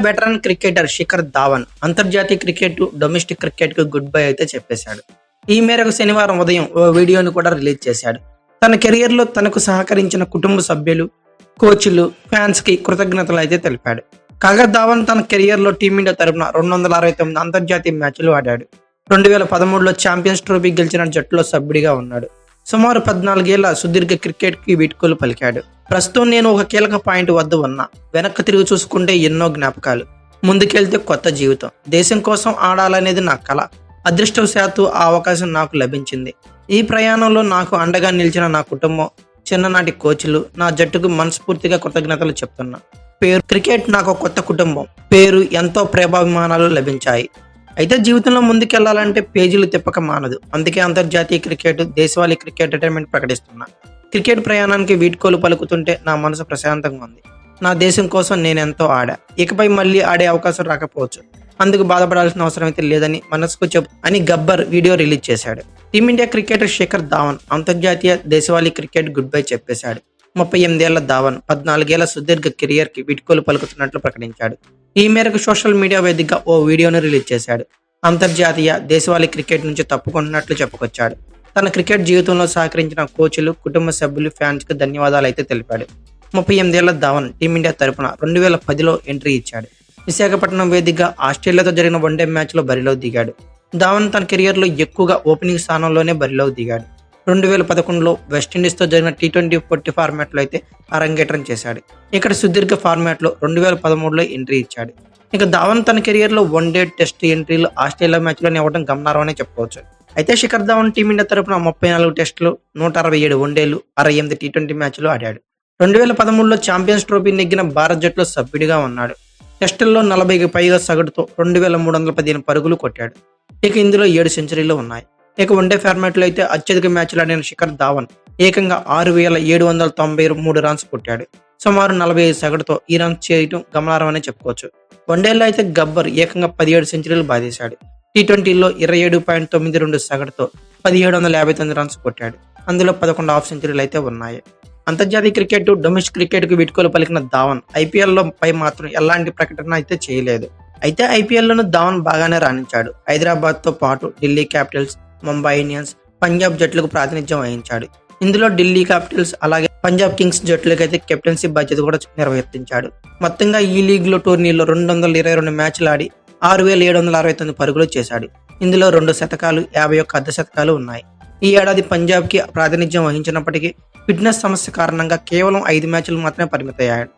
Veteran cricketer Shikhar Dhawan అంతర్జాతీయ cricket, domestic cricket కు good bye అయితే చెప్పేశాడు. ఈ మేరకు శనివారం ఉదయం ఓ వీడియోను కూడా రిలీజ్ చేశాడు. తన కెరియర్ లో తనకు సహకరించిన కుటుంబ సభ్యులు, కోచ్లు, ఫ్యాన్స్ కి కృతజ్ఞతలు అయితే తెలిపాడు. కాగా ధావన్ తన కెరియర్ లో టీమిండియా తరపున 269 అంతర్జాతీయ మ్యాచ్లు ఆడాడు. 2013లో ఛాంపియన్స్ ట్రోఫీ గెలిచిన జట్టులో సభ్యుడిగా ఉన్నాడు. సుమారు 14 ఏళ్ల సుదీర్ఘ క్రికెట్ కి వీడ్కోలు పలికాడు. ప్రస్తుతం నేను ఒక కీలక పాయింట్ వద్ద ఉన్నా. వెనక్కి తిరిగి చూసుకుంటే ఎన్నో జ్ఞాపకాలు, ముందుకెళ్తే కొత్త జీవితం. దేశం కోసం ఆడాలనేది నా కల. అదృష్టవశాత్తు ఆ అవకాశం నాకు లభించింది. ఈ ప్రయాణంలో నాకు అండగా నిలిచిన నా కుటుంబం, చిన్ననాటి కోచ్లు, నా జట్టుకు మనస్ఫూర్తిగా కృతజ్ఞతలు చెప్తున్నా. క్రికెట్ నాకు కొత్త కుటుంబం. పేరు, ఎంతో ప్రేమాభిమానాలు లభించాయి. అయితే జీవితంలో ముందుకెళ్లాలంటే పేజీలు తిప్పక మానదు. అందుకే అంతర్జాతీయ క్రికెట్, దేశవాళీ క్రికెట్ రిటైర్మెంట్ ప్రకటిస్తున్నా. క్రికెట్ ప్రయాణానికి వీడ్కోలు పలుకుతుంటే నా మనసు ప్రశాంతంగా ఉంది. నా దేశం కోసం నేనెంతో ఆడా. ఇకపై మళ్ళీ ఆడే అవకాశం రాకపోవచ్చు. అందుకు బాధపడాల్సిన అవసరం అయితే లేదని మనసుకు అని గబ్బర్ వీడియో రిలీజ్ చేశాడు. టీమిండియా క్రికెటర్ శిఖర్ ధావన్ అంతర్జాతీయ, దేశవాళీ క్రికెట్ గుడ్ బై చెప్పేశాడు. 38 ఏళ్ల ధావన్ 14 ఏళ్ల సుదీర్ఘ కెరియర్ కి వీడ్కోలు పలుకుతున్నట్లు ప్రకటించాడు. ఈ మేరకు సోషల్ మీడియా వేదికగా ఓ వీడియోను రిలీజ్ చేశాడు. అంతర్జాతీయ, దేశవాళీ క్రికెట్ నుంచి తప్పుకుంటున్నట్లు చెప్పుకొచ్చాడు. తన క్రికెట్ జీవితంలో సహకరించిన కోచ్లు, కుటుంబ సభ్యులు, ఫ్యాన్స్ కు ధన్యవాదాలు అయితే తెలిపాడు. 38 ఏళ్ల ధావన్ టీమిండియా తరపున 2010లో ఎంట్రీ ఇచ్చాడు. విశాఖపట్నం వేదికగా ఆస్ట్రేలియాతో జరిగిన వన్డే మ్యాచ్ లో బరిలో దిగాడు. ధావన్ తన కెరియర్ లో ఎక్కువగా ఓపెనింగ్ స్థానంలోనే బరిలో దిగాడు. 2011లో వెస్టిండీస్తో జరిగిన T20 ఫార్మాట్ లో అయితే అరంగేట్రం చేశాడు. ఇక్కడ సుదీర్ఘ ఫార్మాట్ లో 2013లో ఎంట్రీ ఇచ్చాడు. ఇక ధావన్ తన కెరియర్ లో వన్డే, టెస్ట్ ఎంట్రీలు ఆస్ట్రేలియా మ్యాచ్ లో ఇవ్వడం గమనార్హమనే చెప్పుకోవచ్చు. అయితే శిఖర్ ధావన్ టీమిండియా తరపున 34 టెస్టులు, 167 వన్డేలు, 68 T20 మ్యాచ్లు ఆడాడు. 2013లో ఛాంపియన్స్ ట్రోఫీ నెగ్గిన భారత్ జట్టులో సభ్యుడిగా ఉన్నాడు. టెస్టుల్లో 40కి పైగా సగటుతో 2315 పరుగులు కొట్టాడు. ఇక ఇందులో 7 సెంచరీలు ఉన్నాయి. ఇక వన్డే ఫార్మాట్ లో అయితే అత్యధిక మ్యాచ్లు ఆడిన శిఖర్ ధావన్ ఏకంగా 6793 రన్స్ కొట్టాడు. సుమారు 45 సగటుతో ఈ రన్స్ చేయడం గమనార్హమని చెప్పుకోవచ్చు. వన్డేల్లో అయితే గబ్బర్ ఏకంగా 17 సెంచరీలు బాధేశాడు. T20లో 27.92 సగటుతో 1759 రన్స్ కొట్టాడు. అందులో 11 హాఫ్ సెంచరీలు అయితే ఉన్నాయి. అంతర్జాతీయ క్రికెట్, డొమెస్టిక్ క్రికెట్ కు వీడ్కోలు పలికిన ధావన్ ఐపీఎల్లో పై మాత్రం ఎలాంటి ప్రకటన అయితే చేయలేదు. అయితే ఐపీఎల్లోనూ ధావన్ బాగానే రాణించాడు. హైదరాబాద్ తో పాటు ఢిల్లీ క్యాపిటల్స్, ముంబై ఇండియన్స్, పంజాబ్ జట్లకు ప్రాతినిధ్యం వహించాడు. ఇందులో ఢిల్లీ క్యాపిటల్స్ అలాగే పంజాబ్ కింగ్స్ జట్లకు అయితే కెప్టెన్సీ బాధ్యత కూడా నిర్వర్తించాడు. మొత్తంగా ఈ లీగ్ లో టోర్నీలో 222 మ్యాచ్లు ఆడి 6769 పరుగులు చేశాడు. ఇందులో 2 శతకాలు, 51 అర్ధ శతకాలు ఉన్నాయి. ఈ ఏడాది పంజాబ్ కి ప్రాతినిధ్యం వహించినప్పటికీ ఫిట్నెస్ సమస్య కారణంగా కేవలం 5 మ్యాచ్లు మాత్రమే పరిమితమయ్యాడు.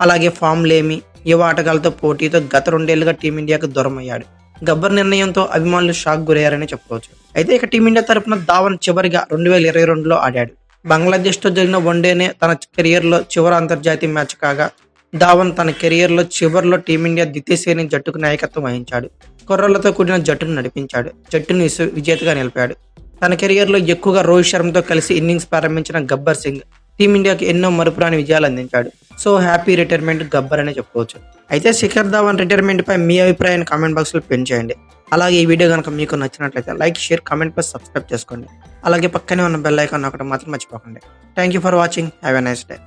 అలాగే ఫామ్ లేమి, యువ ఆటగాళ్లతో పోటీతో గత 2 ఏళ్లుగా టీమిండియాకు దూరం అయ్యాడు. గబ్బర్ నిర్ణయంతో అభిమానులు షాక్ గురయ్యారని చెప్పుకోవచ్చు. అయితే ఇక టీమిండియా తరపున ధావన్ చివరిగా 2022లో ఆడాడు. బంగ్లాదేశ్ తో జరిగిన వన్డేనే తన కెరియర్ లో చివరి అంతర్జాతీయ మ్యాచ్ కాగా ధావన్ తన కెరియర్ లో చివరిలో టీమిండియా ద్వితీయ శ్రేణి జట్టుకు నాయకత్వం వహించాడు. కుర్రలతో కూడిన జట్టును నడిపించాడు. జట్టును విజేతగా నిలిపాడు. తన కెరియర్ లో ఎక్కువగా రోహిత్ శర్మతో కలిసి ఇన్నింగ్స్ ప్రారంభించిన గబ్బర్ సింగ్ టీమిండియాకి ఎన్నో మరుపురాని విజయాలు అందించాడు. సో హ్యాపీ రిటైర్మెంట్ గబ్బర్ అనే చెప్పుకోవచ్చు. అయితే శిఖర్ ధావన్ రిటైర్మెంట్ పై మీ అభిప్రాయాన్ని కామెంట్ బాక్స్ లో పెన్ చేయండి. అలాగే ఈ వీడియో కనుక మీకు నచ్చినట్లయితే like, share, comment plus subscribe చేసుకోండి. అలాగే పక్కనే ఉన్న బెల్ ఐకాన్ ఒకటి మాత్రం మర్చిపోకండి. Thank you for watching. Have a nice day.